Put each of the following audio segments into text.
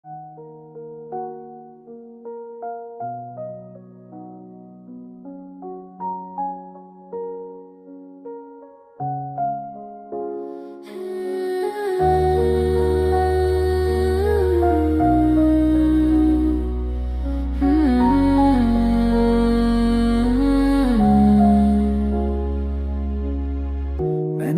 मैंने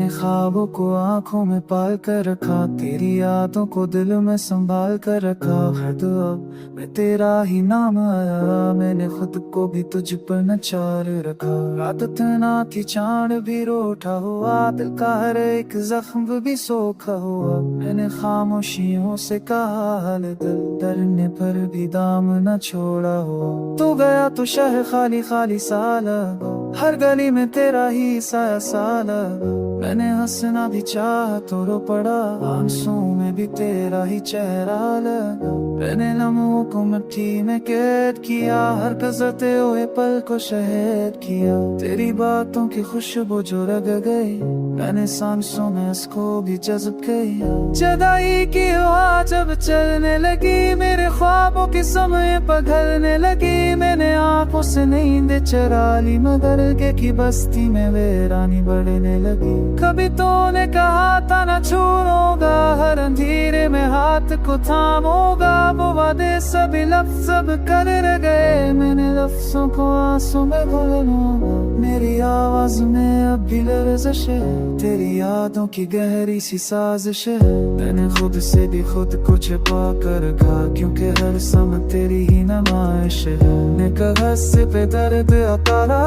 ख्वाबों को आंखों में पाल कर रखा, तेरी यादों को दिल में संभाल कर रखा। हद अब मैं तेरा ही नाम आया, मैंने खुद को भी तुझ पर नचार रखा। आदत ना थी चांद भी रोटा हुआ, दिल का हर एक जख्म भी सोखा हुआ। मैंने खामोशियों से कहा हाल दिल, डरने पर भी दाम न छोड़ा हुआ। तू गया तो शहर खाली खाली सा लगा, हर गली में तेरा ही साया सा लगा। मैंने हंसना भी चाहा तो रो पड़ा, आंसुओं में भी तेरा ही चेहरा लगा। मैंने लम्हों को मिट्टी में कैद किया, हर गुजरते हुए पल को शहीद किया। तेरी बातों की खुशबू जो रग गई, मैंने सांसों में इसको भी जज्ब किया। जुदाई की हवा जब चलने लगी, मेरे ख्वाबों के समय पघलने लगी। मैंने आंखों से नींद चुरा ली, मगर के की बस्ती में वीरानी बढ़ने लगी। कभी तूने कहा था न छोड़ूंगा, हर अंधेरे में हाथ को थामूंगा। वो वादे सभी लफ्ज़ अब कर रह गए, मैंने लफ्ज़ों को आंसू में भूलूंगा। मेरी आवाज में अब भी लर्ज़िश है, तेरी यादों की गहरी सी साजिश है। मैंने खुद से भी खुद को छिपा कर रखा, क्योंकि हर समय तेरी ही नुमाइश है। ने कहा से पे दर्द अतारा,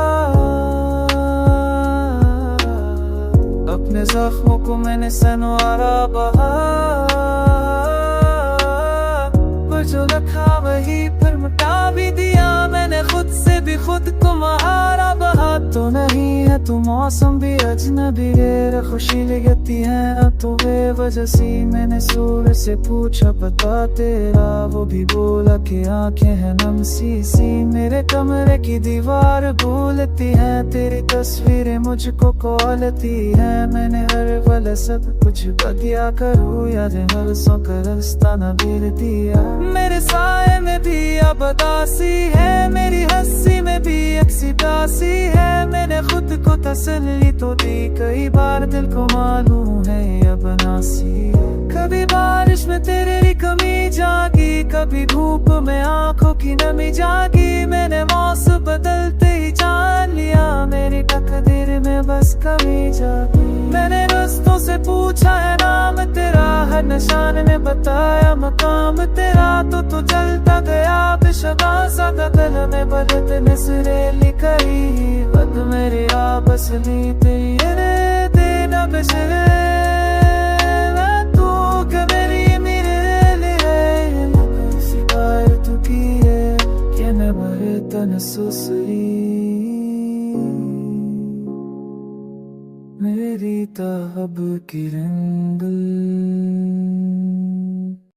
अपने जख्मों को मैंने सनवारा बहा। पर जो रखा वही फिर मिटा भी दिया, मैंने खुद से भी खुद को महारा बहा। तो नहीं है तू मौसम भी अजनबी, गैर खुशी लगती है अब तो बेवजह सी। मैंने सूरज से पूछा बता तेरा, वो भी बोला कि आंखें हैं नम सी सी। मेरे कमरे की दीवार भूलती है, तेरी तस्वीरें मुझको कॉलती है। मैंने हर पल सब कुछ बदिया करूँ, यादें हर सौ का रास्ता न भूल दिया। मेरे साए में भी अब उदासी है, मेरी हंसी में भी अक्सीदासी है। मैंने खुद को तसल्ली तो दी, कई बार दिल को मालूम है अब नासी है। कभी बारिश में तेरी कमी जागी, कभी धूप में आंखों की नमी जागी। मैंने मौसम बदलते ही जान लिया, मेरी तकदीर में बस कमी जागी। मैंने रास्तों से पूछा है नाम तेरा, हर निशान ने बताया मकाम तेरा। तो तू चलता गया बेशुदा सा गगन में, बदत नसरेली करी बद मेरे आपस ली तेरे देना बशरे। तू कबरी मेरे लिए सिवाय तू की है, क्या न भरे तन सुसरी। मेरी ताहब की रंगल